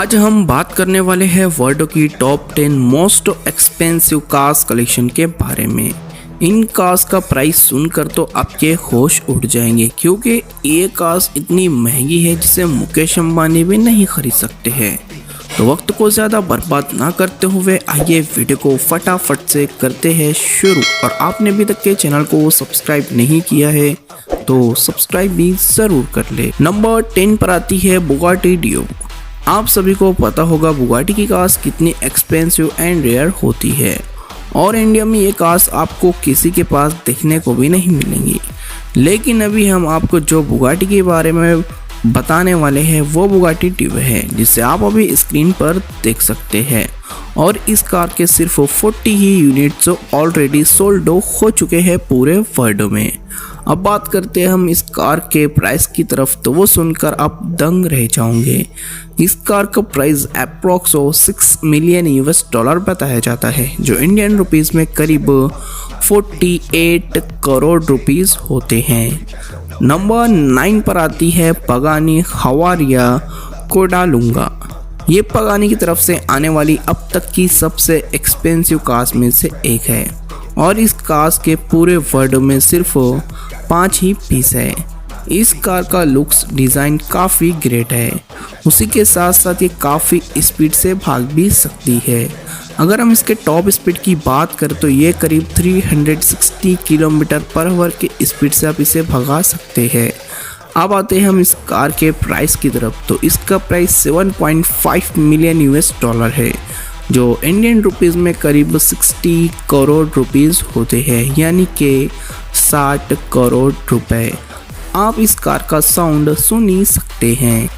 आज हम बात करने वाले हैं वर्ल्ड की top 10 most expensive cars collection के बारे में। इन कार्स का प्राइस सुनकर तो आपके होश उड़ जाएंगे, क्योंकि ये कार्स इतनी महंगी है जिसे मुकेश अंबानी भी नहीं खरीद सकते हैं। तो वक्त को ज़्यादा बर्बाद ना करते हुए आइए वीडियो को फटाफट से करते हैं शुरू। और आपने अभी तक के चैनल को सब्सक्राइब नहीं किया है तो सब्सक्राइब भी ज़रूर कर ले। नंबर 10 पर आती है बुगाटी डियो। आप सभी को पता होगा बुगाटी की कार्स कितनी एक्सपेंसिव एंड रेयर होती है, और इंडिया में ये कार्स आपको किसी के पास देखने को भी नहीं मिलेंगी। लेकिन अभी हम आपको जो बुगाटी के बारे में बताने वाले हैं वो बुगाटी डियो है, जिसे आप अभी स्क्रीन पर देख सकते हैं। और इस कार के सिर्फ 40 ही यूनिट्स ऑलरेडी सोल्ड हो चुके हैं पूरे वर्ल्ड में। अब बात करते हैं हम इस कार के प्राइस की तरफ, तो वो सुनकर आप दंग रह जाओगे। इस कार का price approx 6 million US dollar बताया जाता है, जो इंडियन रुपीस में करीब 48 करोड़ रुपीस होते हैं। नंबर 9 पर आती है पगानी हवारिया कोडालुंगा। ये पगानी की तरफ से आने वाली अब तक की सबसे एक्सपेंसिव कार्स में से एक है, और इस कार्स के पूरे वर्ल्ड में सिर्फ 5 ही पीस है। इस कार का लुक्स डिज़ाइन काफ़ी ग्रेट है, उसी के साथ साथ ये काफ़ी स्पीड से भाग भी सकती है। अगर हम इसके टॉप स्पीड की बात करें तो ये करीब 360 किलोमीटर पर आवर की स्पीड से आप इसे भगा सकते हैं। अब आते हैं हम इस कार के प्राइस की तरफ, तो इसका प्राइस 7.5 मिलियन US डॉलर है, जो इंडियन रुपीस में करीब 60 करोड़ रुपीस होते हैं, यानी कि 60 करोड़ रुपए। आप इस कार का साउंड सुन ही सकते हैं।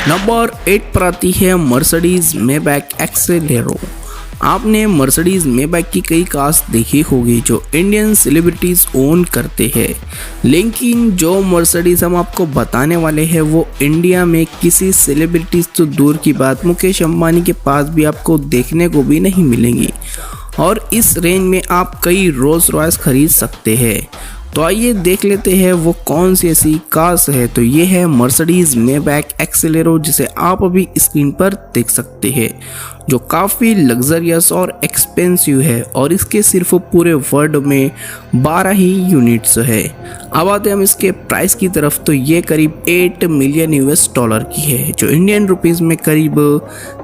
नंबर 8 पर आती है मर्सिडीज मेबैक एक्सेलेरो। आपने मर्सिडीज मेबैक की कई कार्स देखी होगी जो इंडियन सेलिब्रिटीज ओन करते हैं, लेकिन जो मर्सिडीज हम आपको बताने वाले हैं वो इंडिया में किसी सेलिब्रिटीज तो दूर की बात, मुकेश अंबानी के पास भी आपको देखने को भी नहीं मिलेंगी। और इस रेंज में आप कई रोल्स रॉयस खरीद सकते हैं। तो आइए देख लेते हैं वो कौन सी ऐसी कार्स है। तो ये है मर्सिडीज मेबैक एक्सेलेरो, जिसे आप अभी स्क्रीन पर देख सकते हैं, जो काफ़ी लग्जरियस और एक्सपेंसिव है, और इसके सिर्फ पूरे वर्ल्ड में 12 ही यूनिट्स है। अब आते हैं हम इसके प्राइस की तरफ, तो ये करीब 8 मिलियन US डॉलर की है, जो इंडियन रुपीस में करीब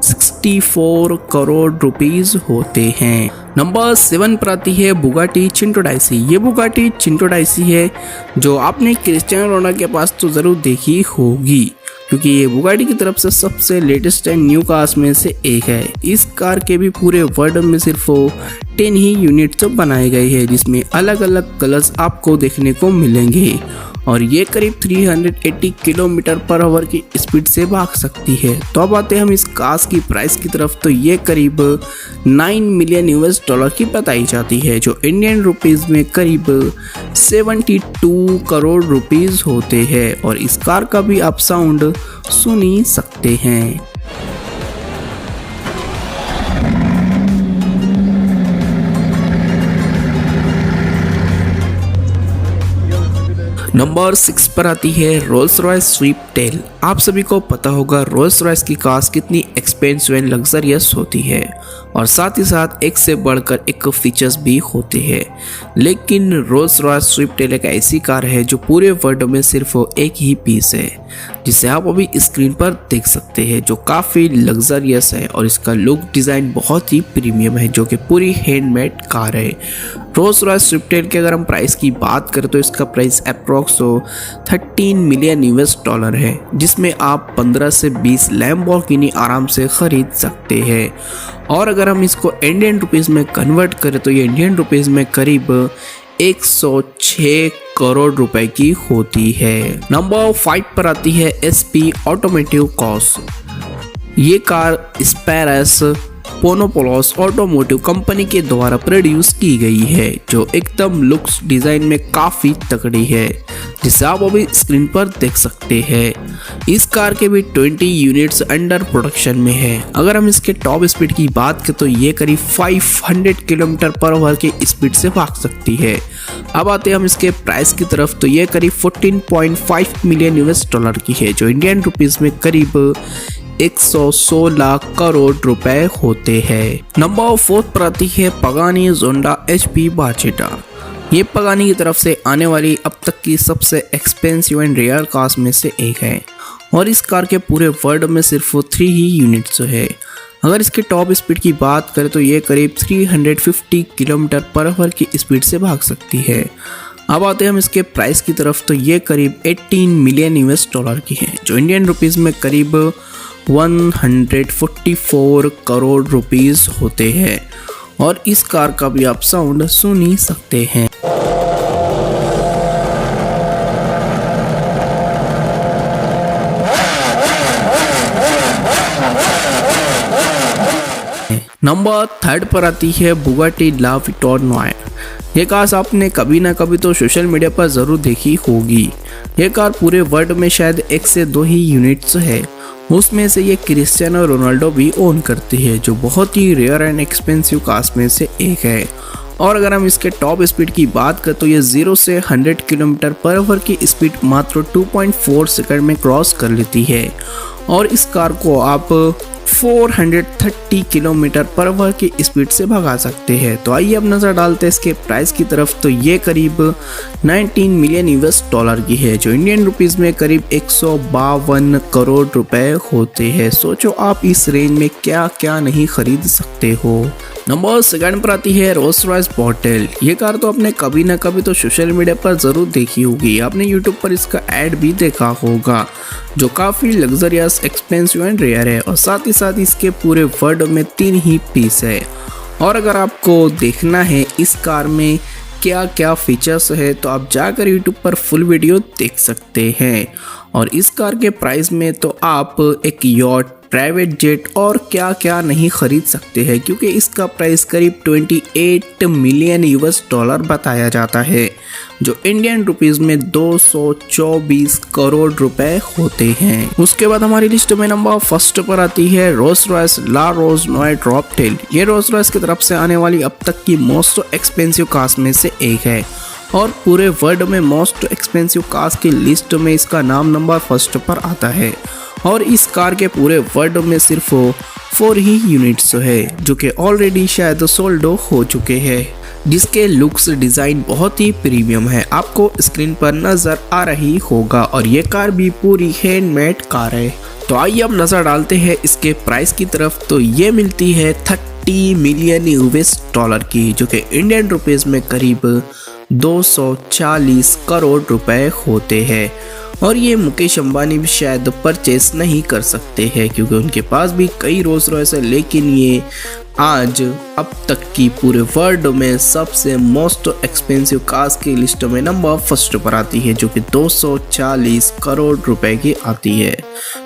64 करोड़ रुपीस होते हैं। नंबर 7 पर आती है बुगाटी चिंटोडाइसी। ये बुगाटी चिंटोडाइसी है जो आपने क्रिस्टियानो रोनाल्डो के पास तो ज़रूर देखी होगी, क्योंकि ये बुगाटी की तरफ से सबसे लेटेस्ट एंड न्यू कार्स में से एक है। इस कार के भी पूरे वर्ल्ड में सिर्फ 10 ही यूनिट्स बनाए गए हैं, जिसमें अलग अलग कलर्स आपको देखने को मिलेंगे, और ये करीब 380 किलोमीटर पर आवर की स्पीड से भाग सकती है। तो अब आते हैं हम इस कार्स की प्राइस की तरफ, तो ये करीब 9 मिलियन US डॉलर की बताई जाती है, जो इंडियन रुपीस में करीब 72 करोड़ रुपीस होते हैं, और इस कार का भी आप साउंड सुन ही सकते हैं। नंबर 6 पर आती है रोल्स रॉयस स्वीप टेल। आप सभी को पता होगा रोल्स रॉयस की कार्स कितनी एक्सपेंसिव एंड लग्जरियस होती है, और साथ ही साथ एक से बढ़कर एक फीचर्स भी होते हैं। लेकिन रोल्स रॉयस स्वीप टेल एक ऐसी कार है जो पूरे वर्ल्ड में सिर्फ एक ही पीस है, जिसे आप अभी स्क्रीन पर देख सकते हैं, जो काफ़ी लग्जरियस है, और इसका लुक डिज़ाइन बहुत ही प्रीमियम है, जो कि पूरी हैंडमेड कार है। रोल्स रॉयस स्विफ्ट टेल की अगर हम प्राइस की बात करें तो इसका price approx 13 million US dollar है, जिसमें आप 15 से 20 लैम्बोर्गिनी आराम से खरीद सकते हैं। और अगर हम इसको इंडियन रुपीस में कन्वर्ट करें तो ये इंडियन रुपीस में करीब 106 करोड़ रुपए की होती है। नंबर 5 पर आती है SP ऑटोमोटिव कॉस। ये कार स्पेरस पोनोपोलोस ऑटोमोटिव कंपनी के द्वारा प्रोड्यूस की गई है, जो एकदम लुक्स डिजाइन में काफी तगड़ी है, जिसे आप अभी स्क्रीन पर देख सकते हैं। इस कार के भी 20 यूनिट्स अंडर प्रोडक्शन में है। अगर हम इसके टॉप स्पीड की बात करें तो ये करीब 500 km/h की स्पीड से भाग सकती है। अब आते हैं हम इसके प्राइस की तरफ, तो ये करीब 14.5 मिलियन US$ की है, जो इंडियन रुपीस में करीब 116 करोड़ रुपए होते हैं। नंबर 4 पर आती है पगानी जोंडा HP बार्जेटा। ये पगानी की तरफ से आने वाली अब तक की सबसे एक्सपेंसिव एंड रेयर कार्स में से एक है, और इस कार के पूरे वर्ल्ड में सिर्फ 3 ही यूनिट्स है। अगर इसके टॉप स्पीड की बात करें तो ये करीब 350 km/h की स्पीड से भाग सकती है। अब आते हैं हम इसके प्राइस की तरफ, तो ये करीब 18 मिलियन US$ की है, जो इंडियन रुपीस में करीब 144 करोड़ रुपीस होते हैं। और इस कार का भी आप साउंड सुन ही सकते हैं। नंबर 3 पर आती है बुगाटी ला विक्टोर नोयर। ये कार आपने कभी ना कभी तो सोशल मीडिया पर ज़रूर देखी होगी। ये कार पूरे वर्ल्ड में शायद 1 से 2 ही यूनिट्स है, उसमें से ये क्रिस्टियानो रोनाल्डो भी ओन करती है, जो बहुत ही रेयर एंड एक्सपेंसिव कार्स में से एक है। और अगर हम इसके टॉप स्पीड की बात करें तो ये 0 से 100 km/h की स्पीड मात्र 2.4 सेकंड में क्रॉस कर लेती है, और इस कार को आप 430 km/h की स्पीड से भगा सकते हैं। तो आइए अब नज़र डालते हैं इसके प्राइस की तरफ, तो ये करीब 19 मिलियन US$ की है, जो इंडियन रुपीस में करीब 152 करोड़ रुपए होते हैं। सोचो आप इस रेंज में क्या क्या नहीं खरीद सकते हो। नंबर 2 पर आती है रोल्स रॉयस बॉटल। ये कार तो आपने कभी ना कभी तो सोशल मीडिया पर ज़रूर देखी होगी, आपने यूट्यूब पर इसका ऐड भी देखा होगा, जो काफ़ी लग्जरियस, एक्सपेंसिव एंड रेयर है, और साथ ही साथ इसके पूरे वर्ल्ड में 3 ही पीस है। और अगर आपको देखना है इस कार में क्या क्या फीचर्स है, तो आप जाकर यूट्यूब पर फुल वीडियो देख सकते हैं। और इस कार के प्राइस में तो आप एक यॉट, प्राइवेट जेट और क्या क्या नहीं खरीद सकते हैं, क्योंकि इसका प्राइस करीब 28 मिलियन US$ बताया जाता है, जो इंडियन रुपीस में 224 करोड़ रुपए होते हैं। उसके बाद हमारी लिस्ट में नंबर 1 पर आती है रोल्स रॉयस ला रोज नॉय ड्रॉपटेल। ये रोल्स रॉयस की तरफ से आने वाली अब तक की मोस्ट एक्सपेंसिव कार्स में से एक है, और पूरे वर्ल्ड में मोस्ट एक्सपेंसिव कार्स की लिस्ट में इसका नाम नंबर 1 पर आता है। और इस कार के पूरे वर्ल्ड में सिर्फ 4 ही यूनिट्स है, जो कि ऑलरेडी शायद सोल्ड हो चुके हैं, जिसके लुक्स डिज़ाइन बहुत ही प्रीमियम है, आपको स्क्रीन पर नज़र आ रही होगा। और ये कार भी पूरी हैंडमेड कार है। तो आइए अब नज़र डालते हैं इसके प्राइस की तरफ, तो ये मिलती है 30 मिलियन US$ की, जो कि इंडियन रुपीस में करीब 240 करोड़ रुपए होते हैं। और ये मुकेश अंबानी भी शायद परचेस नहीं कर सकते हैं, क्योंकि उनके पास भी कई रोल्स रॉयस है, लेकिन ये आज अब तक की पूरे वर्ल्ड में सबसे मोस्ट एक्सपेंसिव कार्स की लिस्ट में नंबर 1 पर आती है, जो कि 240 करोड़ रुपए की आती है।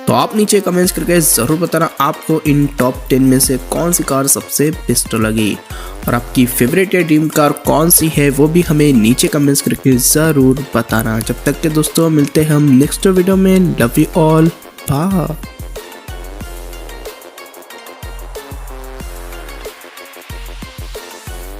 तो आप नीचे कमेंट्स करके ज़रूर बताना आपको इन टॉप 10 में से कौन सी कार सबसे बेस्ट लगी, और आपकी फेवरेट या ड्रीम कार कौन सी है वो भी हमें नीचे कमेंट्स करके ज़रूर बताना। जब तक के दोस्तों मिलते हैं हम नेक्स्ट वीडियो में। Love you all, bye.